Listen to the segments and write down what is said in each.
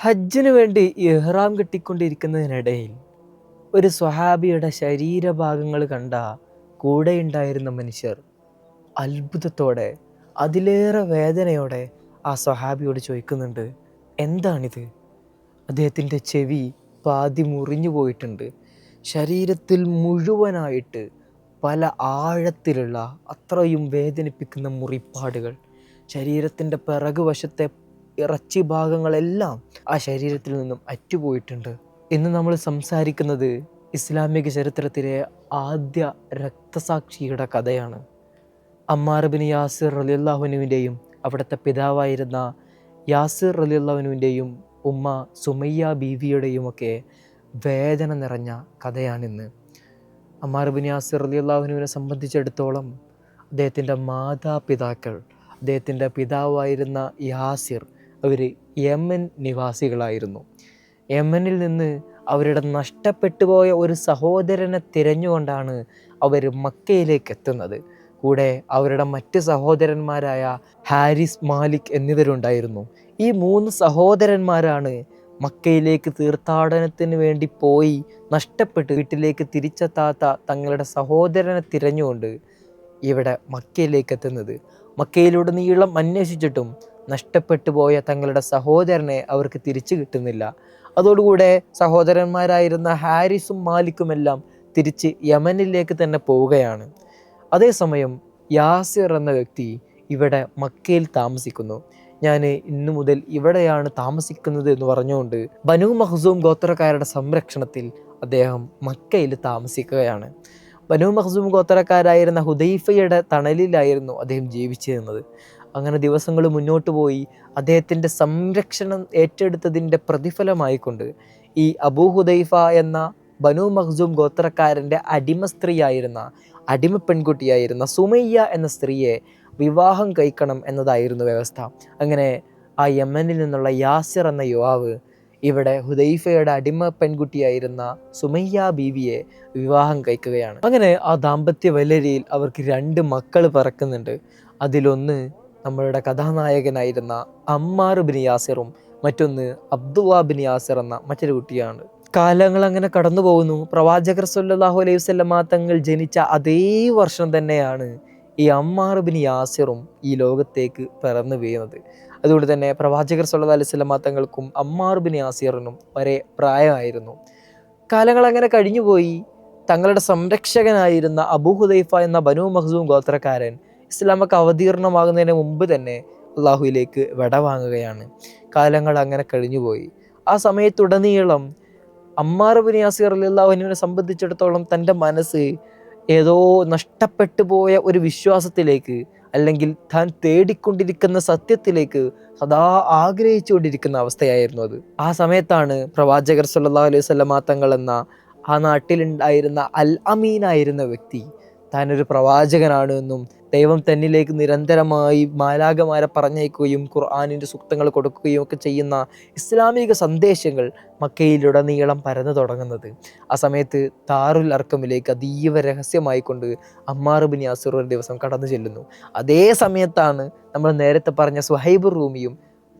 ഹജ്ജിന് വേണ്ടി ഇഹ്റാം കെട്ടിക്കൊണ്ടിരിക്കുന്നതിനിടയിൽ ഒരു സ്വഹാബിയുടെ ശരീരഭാഗങ്ങൾ കണ്ട കൂടെയുണ്ടായിരുന്ന മനുഷ്യർ അത്ഭുതത്തോടെ, അതിലേറെ വേദനയോടെ ആ സ്വഹാബിയോട് ചോദിക്കുന്നുണ്ട്, എന്താണിത്? അദ്ദേഹത്തിൻ്റെ ചെവി പാതി മുറിഞ്ഞു പോയിട്ടുണ്ട്. ശരീരത്തിൽ മുഴുവനായിട്ട് പല ആഴത്തിലുള്ള അത്രയും വേദനിപ്പിക്കുന്ന മുറിപ്പാടുകൾ. ശരീരത്തിൻ്റെ പിറകുവശത്തെ ഇറച്ചി ഭാഗങ്ങളെല്ലാം ആ ശരീരത്തിൽ നിന്നും അറ്റുപോയിട്ടുണ്ട്. ഇന്ന് നമ്മൾ സംസാരിക്കുന്നത് ഇസ്ലാമിക ചരിത്രത്തിലെ ആദ്യ രക്തസാക്ഷിയുടെ കഥയാണ്. അമ്മാർ ബിൻ യാസിർ റളിയല്ലാഹുവിൻ്റെയും അവിടുത്തെ പിതാവായിരുന്ന യാസിർ റളിയല്ലാഹുവിൻ്റെയും ഉമ്മ സുമയ്യ ബീവിയുടെയും ഒക്കെ വേദന നിറഞ്ഞ കഥയാണിന്ന്. അമ്മാർ ബിൻ യാസിർ റളിയല്ലാഹുവിനെ സംബന്ധിച്ചിടത്തോളം അദ്ദേഹത്തിൻ്റെ മാതാപിതാക്കൾ, അദ്ദേഹത്തിൻ്റെ പിതാവായിരുന്ന യാസിർ, അവർ യമൻ നിവാസികളായിരുന്നു. യമനിൽ നിന്ന് അവരുടെ നഷ്ടപ്പെട്ടു പോയ ഒരു സഹോദരനെ തിരഞ്ഞുകൊണ്ടാണ് അവർ മക്കയിലേക്ക് എത്തുന്നത്. കൂടെ അവരുടെ മറ്റ് സഹോദരന്മാരായ ഹാരിസ്, മാലിക് എന്നിവരുണ്ടായിരുന്നു. ഈ 3 സഹോദരന്മാരാണ് മക്കയിലേക്ക് തീർത്ഥാടനത്തിന് വേണ്ടി പോയി നഷ്ടപ്പെട്ട് വീട്ടിലേക്ക് തിരിച്ചെത്താത്ത തങ്ങളുടെ സഹോദരനെ തിരഞ്ഞുകൊണ്ട് ഇവിടെ മക്കയിലേക്ക് എത്തുന്നത്. മക്കയിലുടനീളം അന്വേഷിച്ചിട്ടും നഷ്ടപ്പെട്ടു പോയ തങ്ങളുടെ സഹോദരനെ അവർക്ക് തിരിച്ചു കിട്ടുന്നില്ല. അതോടുകൂടെ സഹോദരന്മാരായിരുന്ന ഹാരിസും മാലിക്കുമെല്ലാം തിരിച്ച് യമനിലേക്ക് തന്നെ പോവുകയാണ്. അതേസമയം യാസിർ എന്ന വ്യക്തി ഇവിടെ മക്കയിൽ താമസിക്കുന്നു. ഞാൻ ഇന്നു മുതൽ ഇവിടെയാണ് താമസിക്കുന്നത് എന്ന് പറഞ്ഞുകൊണ്ട് ബനു മഖ്സൂം ഗോത്രക്കാരുടെ സംരക്ഷണത്തിൽ അദ്ദേഹം മക്കയിൽ താമസിക്കുകയാണ്. ബനു മഖ്സൂം ഗോത്രക്കാരായിരുന്ന ഹുദൈഫയുടെ തണലിലായിരുന്നു അദ്ദേഹം ജീവിച്ചിരുന്നത്. അങ്ങനെ ദിവസങ്ങൾ മുന്നോട്ട് പോയി അദ്ദേഹത്തിൻ്റെ സംരക്ഷണം ഏറ്റെടുത്തതിൻ്റെ പ്രതിഫലമായിക്കൊണ്ട് ഈ അബൂ ഹുദൈഫ എന്ന ബനു മഖ്സൂം ഗോത്രക്കാരൻ്റെ അടിമ സ്ത്രീയായിരുന്ന, അടിമ പെൺകുട്ടിയായിരുന്ന സുമയ്യ എന്ന സ്ത്രീയെ വിവാഹം കഴിക്കണം എന്നതായിരുന്നു വ്യവസ്ഥ. അങ്ങനെ ആ യമനിൽ നിന്നുള്ള യാസിർ എന്ന യുവാവ് ഇവിടെ ഹുദൈഫയുടെ അടിമ പെൺകുട്ടിയായിരുന്ന സുമയ്യ ബീവിയെ വിവാഹം കഴിക്കുകയാണ്. അങ്ങനെ ആ ദാമ്പത്യ വലരിയിൽ അവർക്ക് 2 മക്കൾ പിറക്കുന്നുണ്ട്. അതിലൊന്ന് നമ്മളുടെ കഥാനായകനായിരുന്ന അമ്മാർ ബിൻ യാസിറും മറ്റൊന്ന് അബ്ദുള്ള ബിൻ യാസിർ എന്ന മറ്റൊരു കുട്ടിയാണ്. കാലങ്ങൾ അങ്ങനെ കടന്നു പോകുന്നു. പ്രവാചകർ സ്വല്ലല്ലാഹു അലൈഹി വസല്ലമ തങ്ങൾ ജനിച്ച അതേ വർഷം തന്നെയാണ് ഈ അമ്മാർ ബിൻ യാസിറും ഈ ലോകത്തേക്ക് പിറന്നു വീഴുന്നത്. അതുകൊണ്ട് തന്നെ പ്രവാചകർ സ്വല്ലല്ലാഹു അലൈഹി വസല്ലമ തങ്ങൾക്കും അമ്മാർ ബിൻ യാസിറിനും ഒരേ പ്രായമായിരുന്നു. കാലങ്ങൾ അങ്ങനെ കഴിഞ്ഞുപോയി. തങ്ങളുടെ സംരക്ഷകനായിരുന്ന അബൂ ഹുദൈഫ എന്ന ബനു മഖ്സൂം ഗോത്രക്കാരൻ ഇസ്ലാമൊക്കെ അവതീർണമാകുന്നതിന് മുമ്പ് തന്നെ അള്ളാഹുവിലേക്ക് വിടവാങ്ങുകയാണ്. കാലങ്ങൾ അങ്ങനെ കഴിഞ്ഞുപോയി. ആ സമയത്തുടനീളം അമ്മാർ ബിൻ യാസിർ റളിയല്ലാഹുവിനെ സംബന്ധിച്ചിടത്തോളം തൻ്റെ മനസ്സ് ഏതോ നഷ്ടപ്പെട്ടു പോയ ഒരു വിശ്വാസത്തിലേക്ക്, അല്ലെങ്കിൽ താൻ തേടിക്കൊണ്ടിരിക്കുന്ന സത്യത്തിലേക്ക് സദാ ആഗ്രഹിച്ചുകൊണ്ടിരിക്കുന്ന അവസ്ഥയായിരുന്നു അത്. ആ സമയത്താണ് പ്രവാചകർ സ്വല്ലല്ലാഹു അലൈഹി വസല്ലമ തങ്ങൾ എന്ന ആ നാട്ടിലുണ്ടായിരുന്ന അൽ അമീനായിരുന്ന വ്യക്തി താനൊരു പ്രവാചകനാണ് എന്നും ദൈവം തന്നിലേക്ക് നിരന്തരമായി മാലാഖമാരെ പറഞ്ഞയക്കുകയും ഖുർആനിൻ്റെ സൂക്തങ്ങൾ കൊടുക്കുകയും ഒക്കെ ചെയ്യുന്ന ഇസ്ലാമിക സന്ദേശങ്ങൾ മക്കയിലുടനീളം പരന്നു തുടങ്ങുന്നത്. ആ സമയത്ത് ദാറുൽ അർക്കമിലേക്ക് അതീവ രഹസ്യമായിക്കൊണ്ട് അമ്മാർ ബിൻ യാസിർ ഒരു ദിവസം കടന്നു ചെല്ലുന്നു. അതേ സമയത്താണ് നമ്മൾ നേരത്തെ പറഞ്ഞ സുഹൈബ് റൂമിയും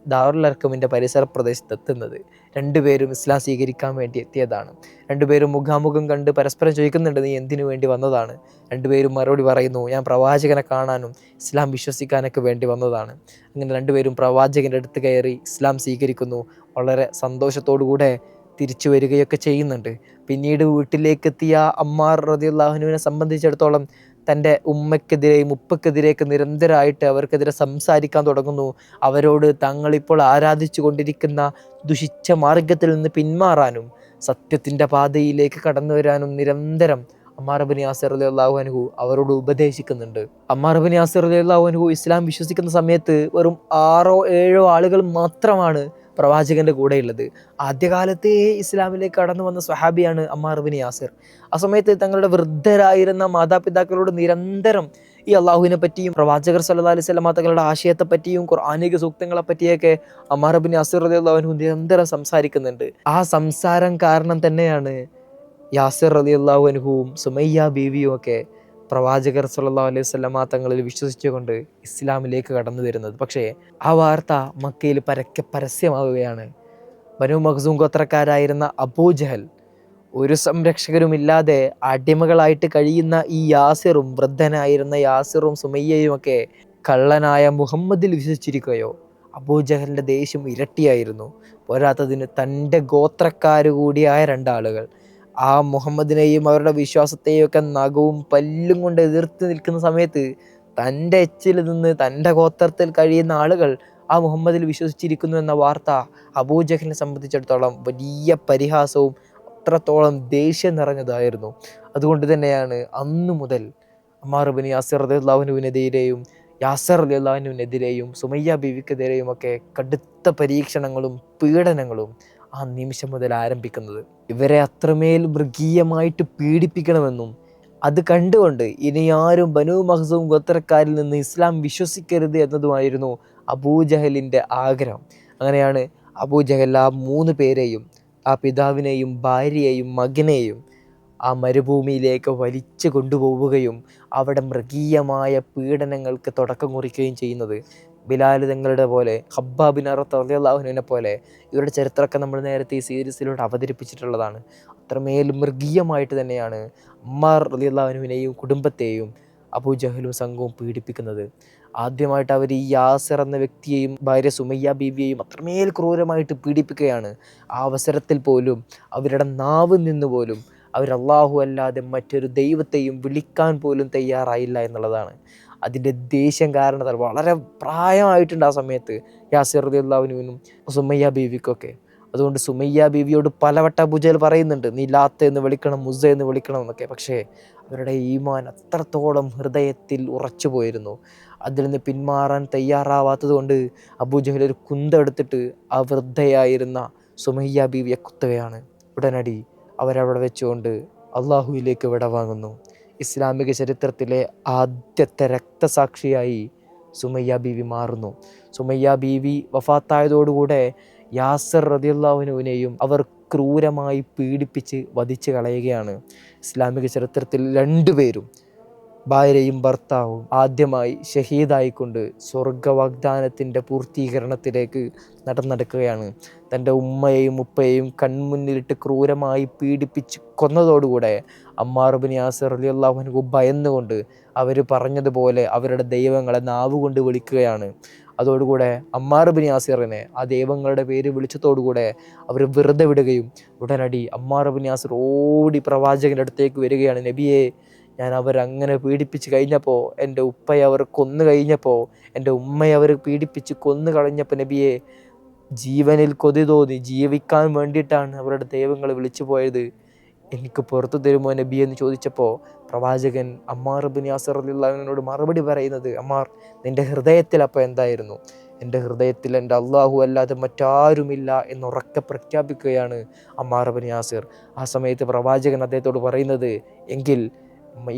ദാറുൽ അർക്കമിൻ്റെ പരിസര പ്രദേശത്ത് എത്തുന്നത്. 2 പേരും ഇസ്ലാം സ്വീകരിക്കാൻ വേണ്ടി എത്തിയതാണ്. 2 പേരും മുഖാമുഖം കണ്ട് പരസ്പരം ചോദിക്കുന്നുണ്ട്, നീ എന്തിനു വേണ്ടി വന്നതാണ്? 2 പേരും മറുപടി പറയുന്നു, ഞാൻ പ്രവാചകനെ കാണാനും ഇസ്ലാം വിശ്വസിക്കാനൊക്കെ വേണ്ടി വന്നതാണ്. അങ്ങനെ 2 പേരും പ്രവാചകൻ്റെ അടുത്ത് കയറി ഇസ്ലാം സ്വീകരിക്കുന്നു. വളരെ സന്തോഷത്തോടുകൂടെ തിരിച്ചു വരികയൊക്കെ ചെയ്യുന്നുണ്ട്. പിന്നീട് വീട്ടിലേക്കെത്തിയ അമ്മാർ റളിയല്ലാഹുവിനെ സംബന്ധിച്ചിടത്തോളം തൻ്റെ ഉമ്മയ്ക്കെതിരെയും ഉപ്പയ്ക്കെതിരെയൊക്കെ നിരന്തരമായിട്ട് അവർക്കെതിരെ സംസാരിക്കാൻ തുടങ്ങുന്നു. അവരോട് തങ്ങളിപ്പോൾ ആരാധിച്ചു കൊണ്ടിരിക്കുന്ന ദുഷിച്ച മാർഗത്തിൽ നിന്ന് പിന്മാറാനും സത്യത്തിൻ്റെ പാതയിലേക്ക് കടന്നു വരാനും നിരന്തരം അമ്മാർ ബിൻ യാസിർ റളിയല്ലാഹു അൻഹു അവരോട് ഉപദേശിക്കുന്നുണ്ട്. അമ്മാർ ബിൻ യാസിർ റളിയല്ലാഹു അൻഹു ഇസ്ലാം വിശ്വസിക്കുന്ന സമയത്ത് വെറും 6-7 ആളുകൾ മാത്രമാണ് പ്രവാചകൻ്റെ കൂടെയുള്ളത്. ആദ്യകാലത്തെ ഇസ്ലാമിലേക്ക് കടന്നു വന്ന സ്വഹാബിയാണ് അമ്മാർ ബിൻ യാസിർ. ആ സമയത്ത് തങ്ങളുടെ വൃദ്ധരായിരുന്ന മാതാപിതാക്കളോട് നിരന്തരം ഈ അള്ളാഹുവിനെ പറ്റിയും പ്രവാചകർ സല്ലല്ലാഹു അലൈഹി വസല്ലമ തങ്ങളുടെ ആശയത്തെ പറ്റിയും ഖുർആനിക സൂക്തങ്ങളെ പറ്റിയൊക്കെ അമ്മാർ ബിൻ യാസിർ റളിയല്ലാഹു അൻഹു നിരന്തരം സംസാരിക്കുന്നുണ്ട്. ആ സംസാരം കാരണം തന്നെയാണ് യാസിർ റളിയല്ലാഹു അൻഹുവും സുമയ്യ ബീവിയും ഒക്കെ പ്രവാചകർ സല്ലല്ലാഹു അലൈഹി വസല്ലമ തങ്ങളിൽ വിശ്വസിച്ചുകൊണ്ട് ഇസ്ലാമിലേക്ക് കടന്നു വരുന്നത്. പക്ഷേ ആ വാർത്ത മക്കയിൽ പരക്കെ പരസ്യമാവുകയാണ്. ബനു മഖ്സൂം ഗോത്രക്കാരായിരുന്ന അബൂജഹൽ, ഒരു സംരക്ഷകരുമില്ലാതെ അടിമകളായിട്ട് കഴിയുന്ന ഈ യാസിറും, വൃദ്ധനായിരുന്ന യാസിറും സുമയ്യയും ഒക്കെ കള്ളനായ മുഹമ്മദിൽ വിശ്വസിച്ചിരിക്കുകയോ. അബൂജഹലിൻ്റെ ദേഷ്യം ഇരട്ടിയായിരുന്നു. പോരാത്തതിന് തൻ്റെ ഗോത്രക്കാർ കൂടിയായ രണ്ടാളുകൾ ആ മുഹമ്മദിനെയും അവരുടെ വിശ്വാസത്തെയും ഒക്കെ നഖവും പല്ലും കൊണ്ട് എതിർത്ത് നിൽക്കുന്ന സമയത്ത് തൻ്റെ എച്ചിൽ നിന്ന് തൻ്റെ ഗോത്രത്തിൽ കഴിയുന്ന ആളുകൾ ആ മുഹമ്മദിൽ വിശ്വസിച്ചിരിക്കുന്നു എന്ന വാർത്ത അബൂജഹലിനെ സംബന്ധിച്ചിടത്തോളം വലിയ പരിഹാസവും അത്രത്തോളം ദേഷ്യം നിറഞ്ഞതായിരുന്നു. അതുകൊണ്ട് തന്നെയാണ് അന്നു മുതൽ അമ്മാർ ഇബ്നു യാസിർ റളിയല്ലാഹുവിനെതിരെയും യാസർ റളിയല്ലാഹുവിനെതിരെയും സുമയ്യ ബീവിക്കെതിരെയും ഒക്കെ കടുത്ത പരീക്ഷണങ്ങളും പീഡനങ്ങളും ആ നിമിഷം മുതൽ ആരംഭിക്കുന്നത്. ഇവരെ അത്രമേൽ മൃഗീയമായിട്ട് പീഡിപ്പിക്കണമെന്നും അത് കണ്ടുകൊണ്ട് ഇനി ആരും ബനു മഖ്സൂം ഗോത്രക്കാരിൽ നിന്ന് ഇസ്ലാം വിശ്വസിക്കരുത് എന്നതുമായിരുന്നു അബൂജഹലിൻ്റെ ആഗ്രഹം. അങ്ങനെയാണ് അബൂജഹൽ ആ 3 പേരെയും, ആ പിതാവിനെയും ഭാര്യയെയും മകനെയും ആ മരുഭൂമിയിലേക്ക് വലിച്ചു കൊണ്ടുപോവുകയും അവിടെ മൃഗീയമായ പീഡനങ്ങൾക്ക് തുടക്കം കുറിക്കുകയും ചെയ്യുന്നത്. ബിലാൽ തങ്ങളുടെ പോലെ, ഖബ്ബാബ് ബിൻ അറത്ത് റളിയല്ലാഹു അൻഹുവിനെ പോലെ ഇവരുടെ ചരിത്രമൊക്കെ നമ്മൾ നേരത്തെ ഈ സീരീസിലൂടെ അവതരിപ്പിച്ചിട്ടുള്ളതാണ്. അത്രമേൽ മൃഗീയമായിട്ട് തന്നെയാണ് അമ്മാർ റളിയല്ലാഹു അൻഹുവിനെയും കുടുംബത്തെയും അബൂജഹലും സംഘവും പീഡിപ്പിക്കുന്നത്. ആദ്യമായിട്ട് അവർ ഈ യാസിർ എന്ന വ്യക്തിയെയും ഭാര്യ സുമയ്യ ബീവിയെയും അത്രമേൽ ക്രൂരമായിട്ട് പീഡിപ്പിക്കുകയാണ്. ആ അവസരത്തിൽ പോലും അവരുടെ നാവിൽ നിന്ന് പോലും അവർ അല്ലാഹു അല്ലാതെ മറ്റൊരു ദൈവത്തെയും വിളിക്കാൻ പോലും തയ്യാറായില്ല എന്നുള്ളതാണ്. അതിൻ്റെ ദേഷ്യം കാരണത്താൽ വളരെ പ്രായമായിട്ടുണ്ട് ആ സമയത്ത് യാസിർ റളിയല്ലാഹു അൻഹുവിനും സുമയ്യ ബീവിക്കൊക്കെ. അതുകൊണ്ട് സുമയ്യ ബീവിയോട് പലവട്ടം അബൂജഹൽ പറയുന്നുണ്ട്, നീ ലാത്ത് എന്ന് വിളിക്കണം, മുസ്സ എന്ന് വിളിക്കണം എന്നൊക്കെ. പക്ഷേ അവരുടെ ഈമാൻ അത്രത്തോളം ഹൃദയത്തിൽ ഉറച്ചു പോയിരുന്നു. അതിൽ നിന്ന് പിന്മാറാൻ തയ്യാറാവാത്തത് കൊണ്ട് അബൂജഹൽ ഒരു കുന്തെടുത്തിട്ട് ആ വൃദ്ധയായിരുന്ന സുമയ്യ ബീവിയെ കുത്തുകയാണ്. ഉടനടി അവരവിടെ വെച്ചുകൊണ്ട് അള്ളാഹുവിലേക്ക് വിടവാങ്ങുന്നു. ഇസ്ലാമിക ചരിത്രത്തിലെ ആദ്യത്തെ രക്തസാക്ഷിയായി സുമയ്യ ബീവി മാറുന്നു. സുമയ്യ ബീവി വഫാത്തായതോടുകൂടെ യാസിർ റളിയല്ലാഹു അൻഹുവിനെയും അവർ ക്രൂരമായി പീഡിപ്പിച്ച് വധിച്ച് കളയുകയാണ്. ഇസ്ലാമിക ചരിത്രത്തിൽ 2 പേരും, ഭാര്യയും ഭർത്താവും, ആദ്യമായി ഷഹീദായിക്കൊണ്ട് സ്വർഗവാഗ്ദാനത്തിൻ്റെ പൂർത്തീകരണത്തിലേക്ക് നടക്കുകയാണ്. തൻ്റെ ഉമ്മയെയും ഉപ്പയെയും കൺമുന്നിലിട്ട് ക്രൂരമായി പീഡിപ്പിച്ച് കൊന്നതോടുകൂടെ അമ്മാർ ഇബ്നു യാസിർ റളിയല്ലാഹു അൻഹു ഭയന്നുകൊണ്ട് അവർ പറഞ്ഞതുപോലെ അവരുടെ ദൈവങ്ങളെ നാവുകൊണ്ട് വിളിക്കുകയാണ്. അതോടുകൂടെ അമ്മാർ ഇബ്നു യാസിറിനെ ആ ദൈവങ്ങളുടെ പേര് വിളിച്ചതോടുകൂടെ അവർ വെറുതെ വിടുകയും ഉടനടി അമ്മാർ ഇബ്നു യാസിർ ഓടി പ്രവാചകൻ്റെ അടുത്തേക്ക് വരികയാണ്. നബിയെ, ഞാൻ അവരങ്ങനെ പീഡിപ്പിച്ച് കഴിഞ്ഞപ്പോൾ, എൻ്റെ ഉപ്പയെ അവർ കൊന്നു കഴിഞ്ഞപ്പോൾ, എൻ്റെ ഉമ്മയെ അവർ പീഡിപ്പിച്ച് കൊന്നു കളഞ്ഞപ്പോൾ നബിയെ, ജീവനിൽ കൊതി തോന്നി, ജീവിക്കാൻ വേണ്ടിയിട്ടാണ് അവരുടെ ദൈവങ്ങൾ വിളിച്ചു പോയത്, എനിക്ക് പുറത്തു തരുമോ നബി എന്ന് ചോദിച്ചപ്പോൾ പ്രവാചകൻ അമ്മാർ ഇബ്നു യാസിർ റളിയല്ലാഹു അൻഹുവിനോട് മറുപടി പറയുന്നത്, അമ്മാർ, നിൻ്റെ ഹൃദയത്തിൽ അപ്പോൾ എന്തായിരുന്നു? എൻ്റെ ഹൃദയത്തിൽ എൻ്റെ അള്ളാഹു അല്ലാതെ മറ്റാരുമില്ല എന്നുറക്കെ പ്രഖ്യാപിക്കുകയാണ് അമ്മാർ ഇബ്നു യാസിർ. ആ സമയത്ത് പ്രവാചകൻ അദ്ദേഹത്തോട് പറയുന്നത്, എങ്കിൽ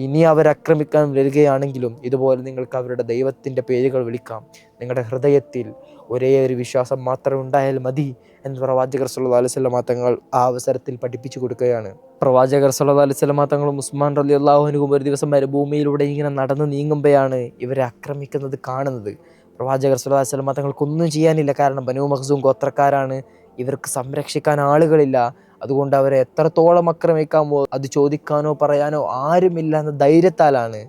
ഇനി അവരാക്രമിക്കാൻ വരികയാണെങ്കിലും ഇതുപോലെ നിങ്ങൾക്ക് അവരുടെ ദൈവത്തിൻ്റെ പേരുകൾ വിളിക്കാം, നിങ്ങളുടെ ഹൃദയത്തിൽ ഒരേ ഒരു വിശ്വാസം മാത്രം ഉണ്ടായാൽ മതി എന്ന് പ്രവാചകർ സല്ലല്ലാഹു അലൈഹി വസല്ലമ തങ്ങൾ ആ അവസരത്തിൽ പഠിപ്പിച്ചു കൊടുക്കുകയാണ്. പ്രവാചകർ സല്ലല്ലാഹു അലൈഹി വസല്ലമ തങ്ങളും ഉസ്മാൻ റളിയല്ലാഹു അൻഹുവും ഒരു ദിവസം മരുഭൂമിയിലൂടെ ഇങ്ങനെ നടന്ന് നീങ്ങുമ്പോഴാണ് ഇവരെ ആക്രമിക്കുന്നത് കാണുന്നത്. പ്രവാചകർ സല്ലല്ലാഹു അലൈഹി വസല്ലമ തങ്ങൾക്കൊന്നും ചെയ്യാനില്ല. കാരണം ബനൂ മഖ്സൂം ഗോത്രക്കാരാണ്, ഇവർക്ക് സംരക്ഷിക്കാൻ ആളുകളില്ല. അതുകൊണ്ട് അവരെ എത്രത്തോളം ആക്രമിക്കാമോ അത് ചോദിക്കാനോ പറയാനോ ആരുമില്ല എന്ന ധൈര്യത്താലാണ്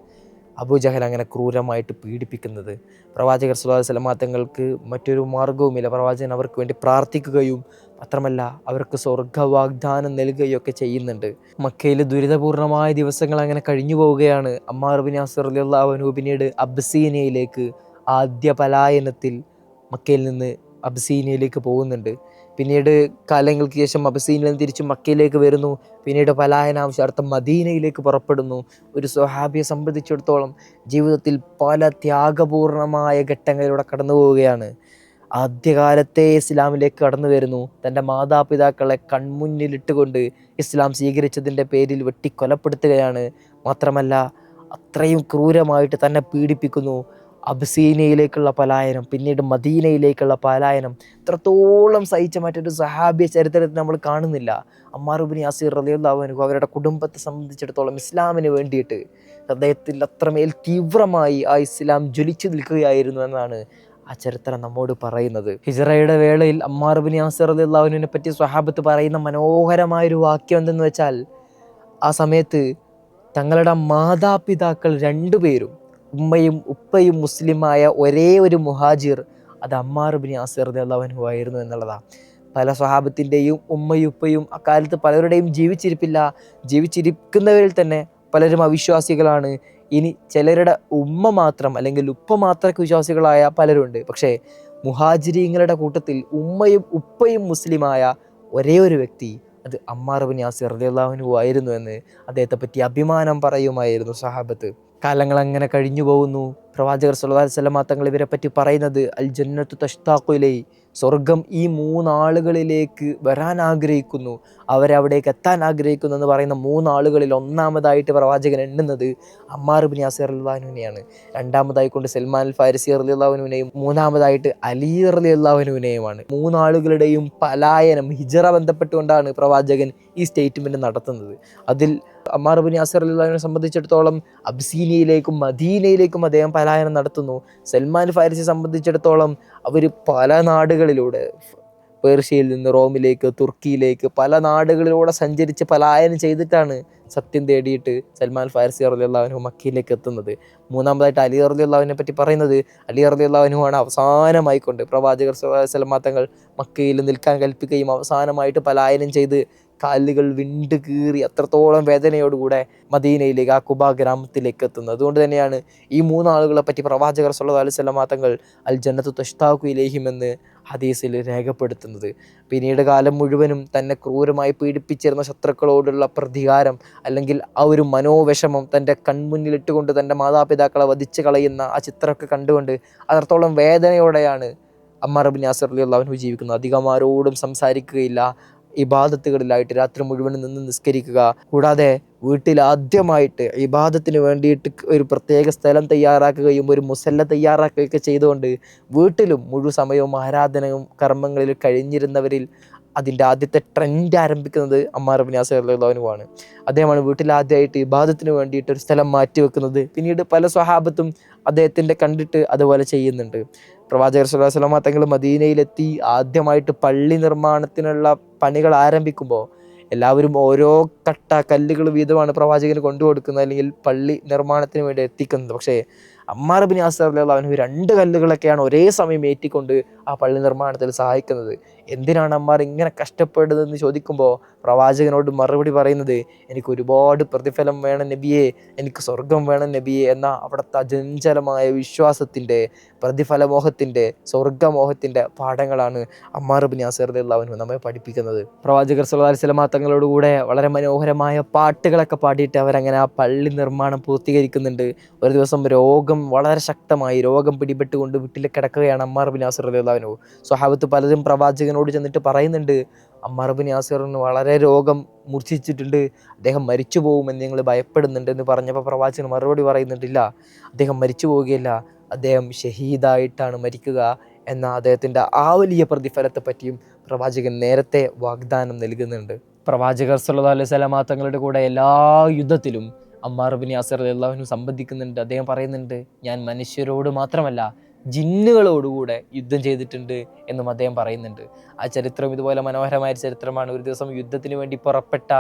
അബൂജഹൽ അങ്ങനെ ക്രൂരമായിട്ട് പീഡിപ്പിക്കുന്നത്. പ്രവാചകർ സല്ലല്ലാഹു അലൈഹി വസല്ലമ തങ്ങൾക്ക് മറ്റൊരു മാർഗവുമില്ല. പ്രവാചകൻ അവർക്ക് വേണ്ടി പ്രാർത്ഥിക്കുകയും മാത്രമല്ല അവർക്ക് സ്വർഗവാഗ്ദാനം നൽകുകയൊക്കെ ചെയ്യുന്നുണ്ട്. മക്കയിൽ ദുരിതപൂർണമായ ദിവസങ്ങൾ അങ്ങനെ കഴിഞ്ഞു പോവുകയാണ്. അമ്മാർ ഇബ്നു യാസിർ റളിയല്ലാഹു അൻഹു പിന്നീട് അബ്സീനിയയിലേക്ക് ആദ്യ പലായനത്തിൽ മക്കയിൽ നിന്ന് അബ്സീനിയയിലേക്ക് പോകുന്നുണ്ട്. പിന്നീട് കാലങ്ങൾക്ക് ശേഷം അബ്സീനിയയിൽ നിന്ന് തിരിച്ച് മക്കയിലേക്ക് വരുന്നു. പിന്നീട് പലായനാവശ്യാർത്ഥം മദീനയിലേക്ക് പുറപ്പെടുന്നു. ഒരു സ്വഹാബിയെ സംബന്ധിച്ചിടത്തോളം ജീവിതത്തിൽ പല ത്യാഗപൂർണമായ ഘട്ടങ്ങളിലൂടെ കടന്നു പോവുകയാണ്. ആദ്യകാലത്തെ ഇസ്ലാമിലേക്ക് കടന്നു വരുന്നു. തൻ്റെ മാതാപിതാക്കളെ കൺമുന്നിലിട്ടുകൊണ്ട് ഇസ്ലാം സ്വീകരിച്ചതിൻ്റെ പേരിൽ വെട്ടിക്കൊലപ്പെടുത്തുകയാണ്. മാത്രമല്ല അത്രയും ക്രൂരമായിട്ട് തന്നെ പീഡിപ്പിക്കുന്നു. അബ്സീനിയയിലേക്കുള്ള പലായനം, പിന്നീട് മദീനയിലേക്കുള്ള പലായനം ഇത്രത്തോളം സഹിച്ച മറ്റൊരു സഹാബിയ ചരിത്രത്തിൽ നമ്മൾ കാണുന്നില്ല. അമ്മാർ ഇബ്നു യാസിർ റളിയല്ലാഹു അൻഹു അവരുടെ കുടുംബത്തെ സംബന്ധിച്ചിടത്തോളം ഇസ്ലാമിന് വേണ്ടിയിട്ട് ഹൃദയത്തിൽ അത്രമേൽ തീവ്രമായി ആ ഇസ്ലാം ജ്വലിച്ചു നിൽക്കുകയായിരുന്നു എന്നാണ് ആ ചരിത്രം നമ്മോട് പറയുന്നത്. ഹിജ്റയുടെ വേളയിൽ അമ്മാർ ഇബ്നു യാസിർ റളിയല്ലാഹുവിനെ പറ്റി സ്വഹാബത്ത് പറയുന്ന മനോഹരമായൊരു വാക്യം എന്തെന്ന് വെച്ചാൽ, ആ സമയത്ത് തങ്ങളുടെ മാതാപിതാക്കൾ രണ്ടുപേരും ഉമ്മയും ഉപ്പയും മുസ്ലിമായ ഒരേ ഒരു മുഹാജിർ അത് അമ്മാർ ഇബ്നു യാസിർ റളിയല്ലാഹു ആയിരുന്നു എന്നുള്ളതാണ്. പല സ്വഹാബത്തിൻ്റെയും ഉമ്മയും ഉപ്പയും അക്കാലത്ത് പലരുടെയും ജീവിച്ചിരിപ്പില്ല. ജീവിച്ചിരിക്കുന്നവരിൽ തന്നെ പലരും അവിശ്വാസികളാണ്. ഇനി ചിലരുടെ ഉമ്മ മാത്രം അല്ലെങ്കിൽ ഉപ്പ മാത്രമൊക്കെ വിശ്വാസികളായ പലരുണ്ട്. പക്ഷേ മുഹാജിരീങ്ങളുടെ കൂട്ടത്തിൽ ഉമ്മയും ഉപ്പയും മുസ്ലിമായ ഒരേ ഒരു വ്യക്തി അത് അമ്മാർ ഇബ്നു യാസിർ റളിയല്ലാഹു അൻഹു ആയിരുന്നു എന്ന് അദ്ദേഹത്തെ പറ്റി അഭിമാനം പറയുമായിരുന്നു സഹാബത്ത്. കാലങ്ങൾ അങ്ങനെ കഴിഞ്ഞു പോകുന്നു. പ്രവാചകർ സ്വല്ലല്ലാഹു അലൈഹി വസല്ലം തങ്ങൾ ഇവരെ പറ്റി പറയുന്നത് അൽ ജന്നത്തു തഷ്താഖു ഇലൈഹി, സ്വർഗം ഈ മൂന്നാളുകളിലേക്ക് വരാൻ ആഗ്രഹിക്കുന്നു, അവരവിടേക്ക് എത്താൻ ആഗ്രഹിക്കുന്നു എന്ന് പറയുന്ന മൂന്നാളുകളിൽ ഒന്നാമതായിട്ട് പ്രവാചകൻ എണ്ണുന്നത് അമ്മാർ ഇബ്നു യാസിർ റളിയല്ലാഹു അൻഹുവിനെയാണ്. രണ്ടാമതായി കൊണ്ട് സൽമാൻ അൽ ഫാരിസി റളിയല്ലാഹു അൻഹുവിനെയും മൂന്നാമതായിട്ട് അലി റളിയല്ലാഹു അൻഹുവിനെയുമാണ്. മൂന്നാളുകളുടെയും പലായനം ഹിജ്റ ബന്ധപ്പെട്ടുകൊണ്ടാണ് പ്രവാചകൻ ഈ സ്റ്റേറ്റ്മെന്റ് നടത്തുന്നത്. അതിൽ അമ്മാർ ഇബ്നു യാസിർ റളിയല്ലാഹു അൻഹുവിനെ സംബന്ധിച്ചിടത്തോളം അബ്സീനിയയിലേക്കും മദീനയിലേക്കും അദ്ദേഹം പലായനം നടത്തുന്നു. സൽമാൻ ഫാരിസിയെ സംബന്ധിച്ചിടത്തോളം അവർ പല നാടുകളിലൂടെ, പേർഷ്യയിൽ നിന്ന് റോമിലേക്ക്, തുർക്കിയിലേക്ക് പല നാടുകളിലൂടെ സഞ്ചരിച്ച് പലായനം ചെയ്തിട്ടാണ് സത്യം തേടിയിട്ട് സൽമാൻ ഫാരിസി റളിയല്ലാഹു അൻഹു മക്കയിലേക്ക് എത്തുന്നത്. മൂന്നാമതായിട്ട് അലി റളിയല്ലാഹു അൻഹുവിനെ പറ്റി പറയുന്നത് അലി റളിയല്ലാഹു അൻഹു ആണ്. അവസാനമായിക്കൊണ്ട് പ്രവാചകർ സ്വല്ലല്ലാഹു അലൈഹി വസല്ലം തങ്ങൾ മക്കയിൽ നിൽക്കാൻ കൽപ്പിക്കുകയും അവസാനമായിട്ട് പലായനം ചെയ്ത് കാലുകൾ വിണ്ട് കീറി അത്രത്തോളം വേദനയോടുകൂടെ മദീനയിലേക്ക്, ആ കുബാ ഗ്രാമത്തിലേക്ക് എത്തുന്നത്. അതുകൊണ്ട് തന്നെയാണ് ഈ മൂന്നാളുകളെ പറ്റി പ്രവാചകർ സ്വല്ലല്ലാഹു അലൈഹി വസല്ലം തങ്ങൾ അൽ ജന്നത്തു തഷ്താഖു ഇലൈഹിം എന്ന് ഹദീസിൽ രേഖപ്പെടുത്തുന്നത്. പിന്നീട് കാലം മുഴുവനും തന്നെ ക്രൂരമായി പീഡിപ്പിച്ചിരുന്ന ശത്രുക്കളോടുള്ള പ്രതികാരം അല്ലെങ്കിൽ ആ ഒരു മനോവിഷമം തൻ്റെ കൺമുന്നിലിട്ടുകൊണ്ട് തൻ്റെ മാതാപിതാക്കളെ വധിച്ചു കളയുന്ന ആ ചിത്രമൊക്കെ കണ്ടുകൊണ്ട് അത്രത്തോളം വേദനയോടെയാണ് അമ്മാർ ഇബ്നു യാസിർ റളിയല്ലാഹു അൻഹു ജീവിക്കുന്നത്. അധികം ആരോടും സംസാരിക്കുകയില്ല, ഇബാദത്തുകളിലായിട്ട് രാത്രി മുഴുവൻ നിന്ന് നിസ്കരിക്കുക. കൂടാതെ വീട്ടിൽ ആദ്യമായിട്ട് ഇബാദത്തിന് വേണ്ടിയിട്ട് ഒരു പ്രത്യേക സ്ഥലം തയ്യാറാക്കുകയും ഒരു മുസല്ല തയ്യാറാക്കുകയൊക്കെ ചെയ്തുകൊണ്ട് വീട്ടിലും മുഴുവൻ സമയവും ആരാധനയും കർമ്മങ്ങളിൽ കഴിഞ്ഞിരുന്നവരിൽ അതിൻ്റെ ആദ്യത്തെ ട്രെൻഡ് ആരംഭിക്കുന്നത് അമ്മാർ ഇബ്നു യാസിർ റളിയല്ലാഹു അൻഹു ആണ്. അദ്ദേഹമാണ് വീട്ടിൽ ആദ്യമായിട്ട് ഇബാദത്തിന് വേണ്ടിയിട്ട് ഒരു സ്ഥലം മാറ്റിവെക്കുന്നത്. പിന്നീട് പല സ്വഹാബത്തും അദ്ദേഹത്തിൻ്റെ കണ്ടിട്ട് അതുപോലെ ചെയ്യുന്നുണ്ട്. പ്രവാചകർ സ്വല്ലല്ലാഹു അലൈഹി വസല്ലം തങ്ങൾ മദീനയിലെത്തി ആദ്യമായിട്ട് പള്ളി നിർമ്മാണത്തിനുള്ള പണികൾ ആരംഭിക്കുമ്പോൾ എല്ലാവരും ഓരോ കട്ട കല്ലുകൾ വീതമാണ് പ്രവാചകന് കൊണ്ടുകൊടുക്കുന്നത്, അല്ലെങ്കിൽ പള്ളി നിർമ്മാണത്തിന് വേണ്ടി എത്തിക്കുന്നത്. പക്ഷേ അമ്മാർ ഇബ്നു യാസിർ റളിയല്ലാഹു അൻഹു 2 കല്ലുകളൊക്കെയാണ് ഒരേ സമയം ഏറ്റിക്കൊണ്ട് ആ പള്ളി നിർമ്മാണത്തിൽ സഹായിക്കുന്നത്. എന്തിനാണ് അമ്മാർ ഇങ്ങനെ കഷ്ടപ്പെടുന്നതെന്ന് ചോദിക്കുമ്പോൾ പ്രവാചകനോട് മറുപടി പറയുന്നത്, എനിക്ക് ഒരുപാട് പ്രതിഫലം വേണം നബിയെ, എനിക്ക് സ്വർഗം വേണം നബിയെ എന്ന അവിടുത്തെ അചഞ്ചലമായ വിശ്വാസത്തിൻ്റെ, പ്രതിഫലമോഹത്തിൻ്റെ, സ്വർഗമോഹത്തിൻ്റെ പാഠങ്ങളാണ് അമ്മാർ ഇബ്നു യാസിർ റളിയല്ലാഹു അൻഹു നമ്മെ പഠിപ്പിക്കുന്നത്. പ്രവാചകർ സ്വല്ലല്ലാഹു അലൈഹി വസല്ലം തങ്ങളോട് കൂടെ വളരെ മനോഹരമായ പാട്ടുകളൊക്കെ പാടിയിട്ട് അവരങ്ങനെ ആ പള്ളി നിർമ്മാണം പൂർത്തീകരിക്കുന്നുണ്ട്. ഒരു ദിവസം വളരെ ശക്തമായി രോഗം പിടിപെട്ടുകൊണ്ട് വീട്ടിൽ കിടക്കുകയാണ് അമ്മാർ ഇബ്നു യാസിർ റളിയല്ലാഹു അൻഹു. സ്വഹാബത്ത് പലരും പ്രവാചകനോട് ചെന്നിട്ട് പറയുന്നുണ്ട്, അമ്മാർ ഇബ്നു യാസിറിന് വളരെ രോഗം മൂർച്ഛിച്ചിട്ടുണ്ട്, അദ്ദേഹം മരിച്ചു പോകുമെന്ന് ഞങ്ങൾ ഭയപ്പെടുന്നുണ്ട് എന്ന് പറഞ്ഞപ്പോൾ പ്രവാചകൻ മറുപടി പറയുന്നുണ്ടില്ല, അദ്ദേഹം മരിച്ചു പോവുകയില്ല, അദ്ദേഹം ഷഹീദായിട്ടാണ് മരിക്കുക എന്ന അദ്ദേഹത്തിൻ്റെ ആ വലിയ പ്രതിഫലത്തെ പറ്റിയും പ്രവാചകൻ നേരത്തെ വാഗ്ദാനം നൽകുന്നുണ്ട്. പ്രവാചകർ സ്വല്ലല്ലാഹു അലൈഹി വസല്ലം തങ്ങളുടെ കൂടെ എല്ലാ യുദ്ധത്തിലും അമ്മാർ ഇബ്നു യാസിർ റളിയല്ലാഹു അൻഹു സംബന്ധിക്കുന്നുണ്ട്. അദ്ദേഹം പറയുന്നുണ്ട്, ഞാൻ മനുഷ്യരോട് മാത്രമല്ല ജിന്നുകളോടുകൂടെ യുദ്ധം ചെയ്തിട്ടുണ്ട് എന്നും അദ്ദേഹം പറയുന്നുണ്ട്. ആ ചരിത്രം ഇതുപോലെ മനോഹരമായ ചരിത്രമാണ്. ഒരു ദിവസം യുദ്ധത്തിന് വേണ്ടി പുറപ്പെട്ട,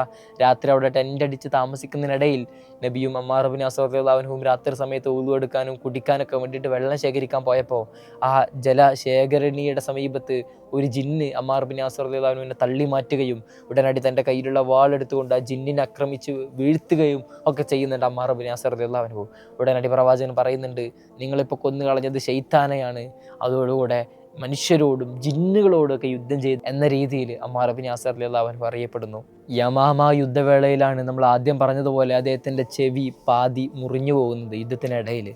രാത്രി അവിടെ ടെൻ്റ് അടിച്ച് താമസിക്കുന്നതിനിടയിൽ നബിയും അമ്മാർ ഇബ്നു യാസിർ റളിയല്ലാഹു അൻഹുവും രാത്രി സമയത്ത് ഉളു എടുക്കാനും കുടിക്കാനൊക്കെ വേണ്ടിയിട്ട് വെള്ളം ശേഖരിക്കാൻ പോയപ്പോൾ ആ ജലശേഖരണിയുടെ സമീപത്ത് ഒരു ജിന്ന് അമ്മാർ ഇബ്നു യാസിർ റളിയല്ലാഹു അൻഹുവിനെ തള്ളി മാറ്റുകയും ഉടനടി തൻ്റെ കയ്യിലുള്ള വാളെടുത്തുകൊണ്ട് ആ ജിന്നിനെ ആക്രമിച്ച് വീഴ്ത്തുകയും ഒക്കെ ചെയ്യുന്നുണ്ട് അമ്മാർ ഇബ്നു യാസിർ റളിയല്ലാഹു അൻഹു. ഉടനടി പ്രവാചകൻ പറയുന്നുണ്ട്, നിങ്ങളിപ്പോൾ കൊന്നു കളഞ്ഞത് ശൈത്താനെയാണ്, അതോടുകൂടെ മനുഷ്യരോടും ജിന്നുകളോടൊക്കെ യുദ്ധം ചെയ്ത് എന്ന രീതിയിൽ അമ്മാർ ഇബ്നു യാസിർ റളിയല്ലാഹു അൻഹു അറിയപ്പെടുന്നു. യമാമ യുദ്ധവേളയിലാണ് നമ്മൾ ആദ്യം പറഞ്ഞതുപോലെ അദ്ദേഹത്തിൻ്റെ ചെവി പാതി മുറിഞ്ഞു പോകുന്നത് യുദ്ധത്തിനിടയിൽ.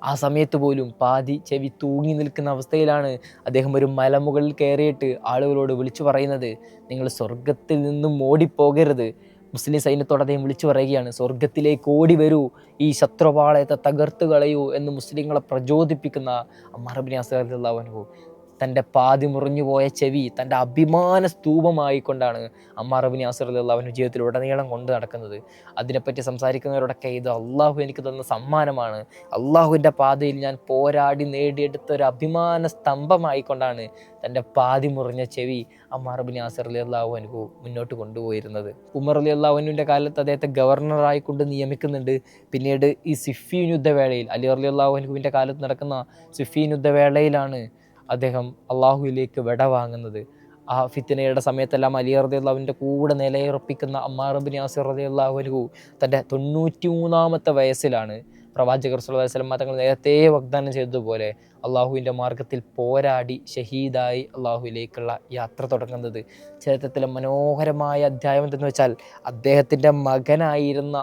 ആ സമയത്ത് പോലും പാതി ചെവി തൂങ്ങി നിൽക്കുന്ന അവസ്ഥയിലാണ് അദ്ദേഹം ഒരു മലമുകളിൽ കയറിയിട്ട് ആളുകളോട് വിളിച്ചു പറയുന്നത്, നിങ്ങൾ സ്വർഗത്തിൽ നിന്നും ഓടിപ്പോകരുത്. മുസ്ലിം സൈന്യത്തോട് അദ്ദേഹം വിളിച്ചു പറയുകയാണ്, സ്വർഗത്തിലേക്ക് ഓടി വരൂ, ഈ ശത്രുപാളയത്തെ തകർത്ത് കളയൂ എന്ന് മുസ്ലിങ്ങളെ പ്രചോദിപ്പിക്കുന്ന അമ്മാർ ഇബ്നു യാസിർ റളിയല്ലാഹു അൻഹു. തൻ്റെ പാതി മുറിഞ്ഞു പോയ ചെവി തൻ്റെ അഭിമാന സ്തൂപമായിക്കൊണ്ടാണ് അമ്മാർ ഇബ്നു യാസിർ റളിയല്ലാഹു അൻഹു ജീവിതത്തിലുടനീളം കൊണ്ട് നടക്കുന്നത്. അതിനെപ്പറ്റി സംസാരിക്കുന്നവരോടൊക്കെ ഇത് അള്ളാഹു എനിക്ക് തന്ന സമ്മാനമാണ്, അള്ളാഹുവിൻ്റെ പാതയിൽ ഞാൻ പോരാടി നേടിയെടുത്ത ഒരു അഭിമാന സ്തംഭമായിക്കൊണ്ടാണ് തൻ്റെ പാതി മുറിഞ്ഞ ചെവി അമ്മാർ ഇബ്നു യാസിർ റളിയല്ലാഹു അൻഹു മുന്നോട്ട് കൊണ്ടുപോയിരുന്നത്. ഉമർ റളിയല്ലാഹു അൻഹുവിൻ്റെ കാലത്ത് അദ്ദേഹത്തെ ഗവർണറായിക്കൊണ്ട് നിയമിക്കുന്നുണ്ട്. പിന്നീട് ഈ സിഫീൻ യുദ്ധവേളയിൽ, അലി റളിയല്ലാഹു അൻഹുവിൻ്റെ കാലത്ത് നടക്കുന്ന സിഫീൻ യുദ്ധവേളയിലാണ് അദ്ദേഹം അള്ളാഹുവിലേക്ക് വിട വാങ്ങുന്നത്. ആ ഫിത്നയുടെ സമയത്തെല്ലാം അലി റളിയല്ലാഹുവിൻ്റെ കൂടെ നിലയുറപ്പിക്കുന്ന അമ്മാർ ഇബ്നു യാസിർ റളിയല്ലാഹു അൻഹു തൻ്റെ 93-ാമത്തെ വയസ്സിലാണ് പ്രവാചകർ സ്വല്ലല്ലാഹു അലൈഹി വസല്ലം തങ്ങൾ നേരത്തെ വാഗ്ദാനം ചെയ്തതുപോലെ അള്ളാഹുവിൻ്റെ മാർഗത്തിൽ പോരാടി ഷഹീദായി അള്ളാഹുവിലേക്കുള്ള യാത്ര തുടങ്ങുന്നത്. ചരിത്രത്തിലെ മനോഹരമായ അധ്യായം എന്തെന്ന് വെച്ചാൽ അദ്ദേഹത്തിൻ്റെ മകനായിരുന്ന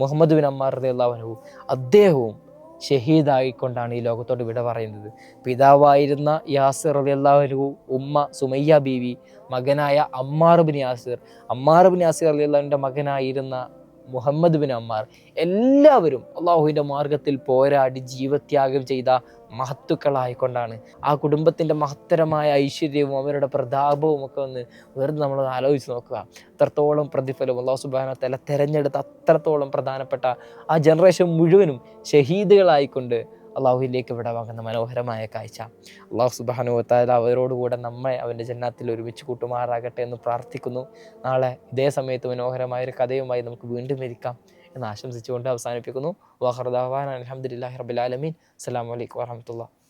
മുഹമ്മദ് ബിൻ അമ്മാർ റളിയല്ലാഹു അൻഹു അദ്ദേഹവും ഷഹീദായിക്കൊണ്ടാണ് ഈ ലോകത്തോട് വിട പറയുന്നത്. പിതാവായിരുന്ന യാസിർ റളിയല്ലാഹു അൻഹു, ഉമ്മ സുമയ്യ ബീവി, മകനായ അമ്മാർ ഇബ്നു യാസിർ റളിയല്ലാഹുവിൻ്റെ മകനായിരുന്ന മുഹമ്മദ് ബിൻ അമ്മാർ, എല്ലാവരും അള്ളാഹുവിൻ്റെ മാർഗത്തിൽ പോരാടി ജീവത്യാഗം ചെയ്ത മഹത്തുക്കളായിക്കൊണ്ടാണ്. ആ കുടുംബത്തിൻ്റെ മഹത്തരമായ ഐശ്വര്യവും അവരുടെ പ്രതാപവും ഒക്കെ ഒന്ന് വെറുതെ നമ്മൾ ആലോചിച്ച് നോക്കുക. അത്രത്തോളം പ്രതിഫലം അള്ളാഹു സുബ്ഹാനഹു വ തആല തിരഞ്ഞെടുത്ത അത്രത്തോളം പ്രധാനപ്പെട്ട ആ ജനറേഷൻ മുഴുവനും ഷഹീദുകളായിക്കൊണ്ട് അള്ളാഹുവിലേക്ക് വിടവാങ്ങുന്ന മനോഹരമായ കാഴ്ച. അള്ളാഹു സുബ്ഹാനഹു വ തആല അവരോടുകൂടെ നമ്മെ അവൻ്റെ ജന്നാത്തിൽ ഒരുമിച്ച് കൂട്ടുമാറാകട്ടെ എന്ന് പ്രാർത്ഥിക്കുന്നു. നാളെ ഇതേ സമയത്ത് മനോഹരമായൊരു കഥയുമായി നമുക്ക് വീണ്ടും ഇരിക്കാം എന്ന് ആശംസിച്ചുകൊണ്ട് അവസാനിപ്പിക്കുന്നു. വആഖിറു ദഅ്വാനാ അൽഹംദുലില്ലാഹി റബ്ബിൽ ആലമീൻ. അസ്സലാമു അലൈക്കും വറഹ്മത്തുള്ളാഹി.